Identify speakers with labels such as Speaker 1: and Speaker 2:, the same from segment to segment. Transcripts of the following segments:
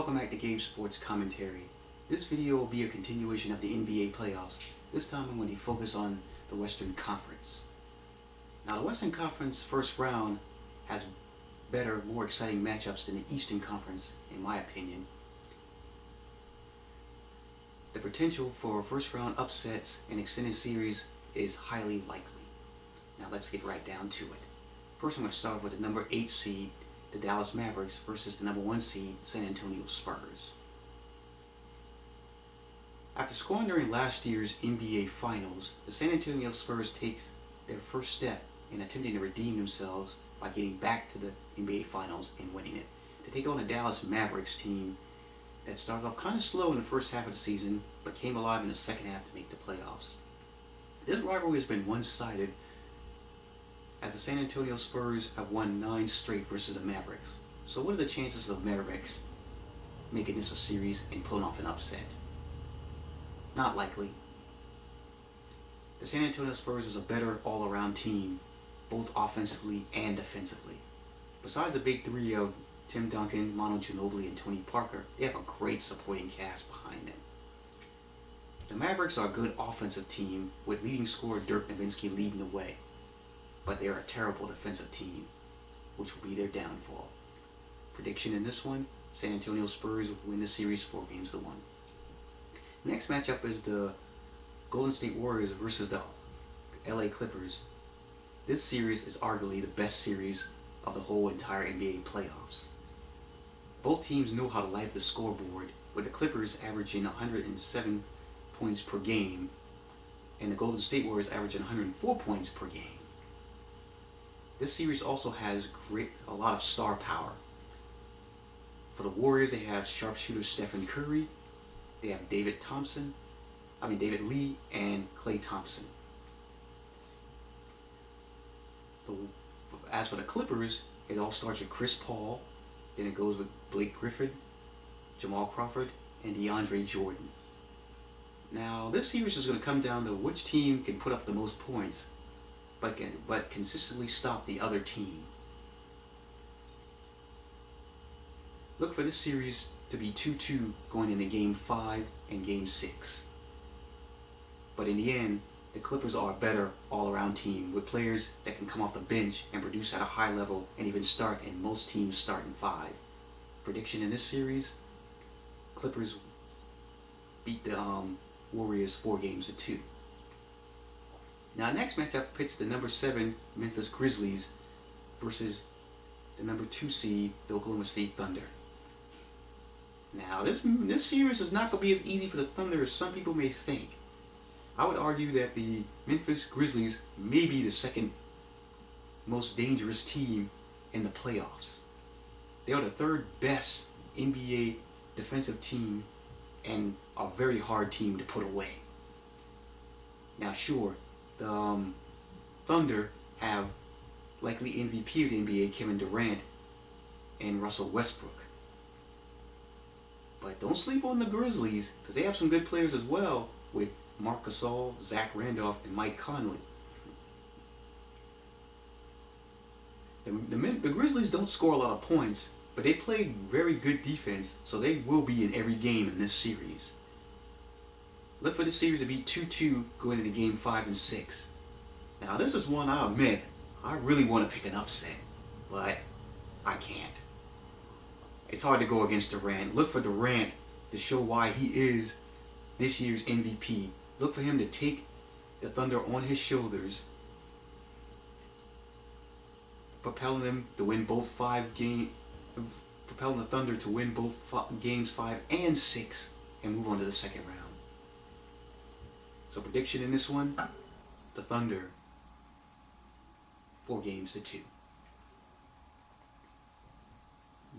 Speaker 1: Welcome back to Gabe Sports Commentary. This video will be a continuation of the NBA playoffs. This time I'm going to focus on the Western Conference. Now the Western Conference first round has better, more exciting matchups than the Eastern Conference, in my opinion. The potential for first round upsets and extended series is highly likely. Now let's get right down to it. First I'm going to start off with the number 8 seed, the Dallas Mavericks, versus the number 1 seed, San Antonio Spurs. After squandering last year's NBA Finals, the San Antonio Spurs take their first step in attempting to redeem themselves by getting back to the NBA Finals and winning it, to take on a Dallas Mavericks team that started off kind of slow in the first half of the season, but came alive in the second half to make the playoffs. This rivalry has been one-sided, as the San Antonio Spurs have won 9 straight versus the Mavericks. So what are the chances of the Mavericks making this a series and pulling off an upset? Not likely. The San Antonio Spurs is a better all-around team, both offensively and defensively. Besides the big three of Tim Duncan, Manu Ginobili, and Tony Parker, they have a great supporting cast behind them. The Mavericks are a good offensive team, with leading scorer Dirk Nowitzki leading the way. But they're a terrible defensive team, which will be their downfall. Prediction in this one, San Antonio Spurs will win the series 4-1. Next matchup is the Golden State Warriors versus the LA Clippers. This series is arguably the best series of the whole entire NBA playoffs. Both teams know how to light up the scoreboard, with the Clippers averaging 107 points per game and the Golden State Warriors averaging 104 points per game. This series also has a lot of star power. For the Warriors, they have sharpshooter Stephen Curry, they have David Lee, and Klay Thompson. As for the Clippers, it all starts with Chris Paul, then it goes with Blake Griffin, Jamal Crawford, and DeAndre Jordan. Now, this series is going to come down to which team can put up the most points, but consistently stop the other team. Look for this series to be 2-2 going into Game 5 and Game 6. But in the end, the Clippers are a better all-around team with players that can come off the bench and produce at a high level and even start, and most teams start in 5. Prediction in this series, Clippers beat the Warriors 4-2. Now, next matchup pits the number 7 Memphis Grizzlies versus the number 2 seed, the Oklahoma City Thunder. Now, this series is not going to be as easy for the Thunder as some people may think. I would argue that the Memphis Grizzlies may be the second most dangerous team in the playoffs. They are the third best NBA defensive team and a very hard team to put away. Now, sure, the Thunder have likely MVP of the NBA, Kevin Durant, and Russell Westbrook. But don't sleep on the Grizzlies, because they have some good players as well, with Marc Gasol, Zach Randolph, and Mike Conley. The Grizzlies don't score a lot of points, but they play very good defense, so they will be in every game in this series. Look for this series to be 2-2 going into Game 5 and 6. Now, this is one I admit, I really want to pick an upset, but I can't. It's hard to go against Durant. Look for Durant to show why he is this year's MVP. Look for him to take the Thunder on his shoulders, propelling them to win both 5 games, propelling the Thunder to win both games 5 and 6 and move on to the second round. So prediction in this one, the Thunder 4-2.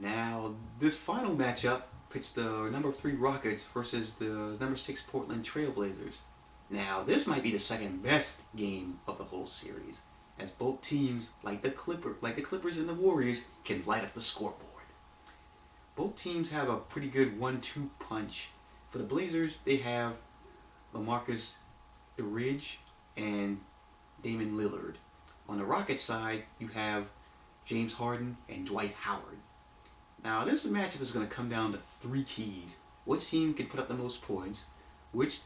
Speaker 1: Now, this final matchup pits the number 3 Rockets versus the number 6 Portland Trail Blazers. Now, this might be the second best game of the whole series, as both teams, like the Clippers and the Warriors, can light up the scoreboard. Both teams have a pretty good 1-2 punch. For the Blazers, they have LaMarcus Aldridge and Damian Lillard. On the Rocket side, you have James Harden and Dwight Howard. Now, this matchup is going to come down to three keys. Which team can put up the most points? Which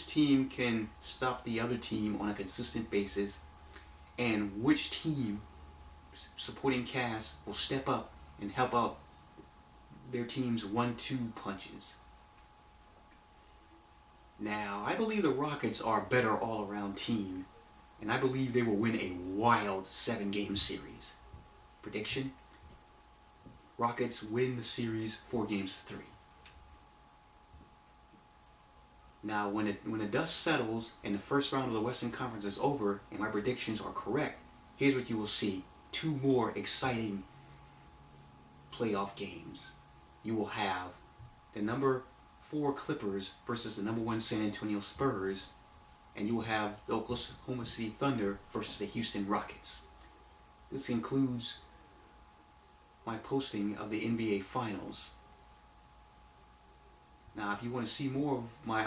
Speaker 1: team can stop the other team on a consistent basis? And which team supporting cast will step up and help out their team's 1-2 punches? Now, I believe the Rockets are a better all-around team, and I believe they will win a wild 7-game series. Prediction? Rockets win the series 4-3. Now, when the dust settles and the first round of the Western Conference is over and my predictions are correct, here's what you will see. 2 more exciting playoff games. You will have the number 4 Clippers versus the number 1 San Antonio Spurs, and you will have the Oklahoma City Thunder versus the Houston Rockets. This includes my posting of the NBA Finals. Now, if you want to see more of my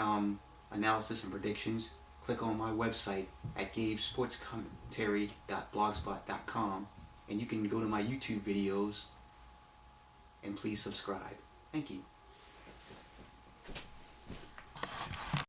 Speaker 1: analysis and predictions, click on my website at gabesportscommentary.blogspot.com, and you can go to my YouTube videos and please subscribe. Thank you.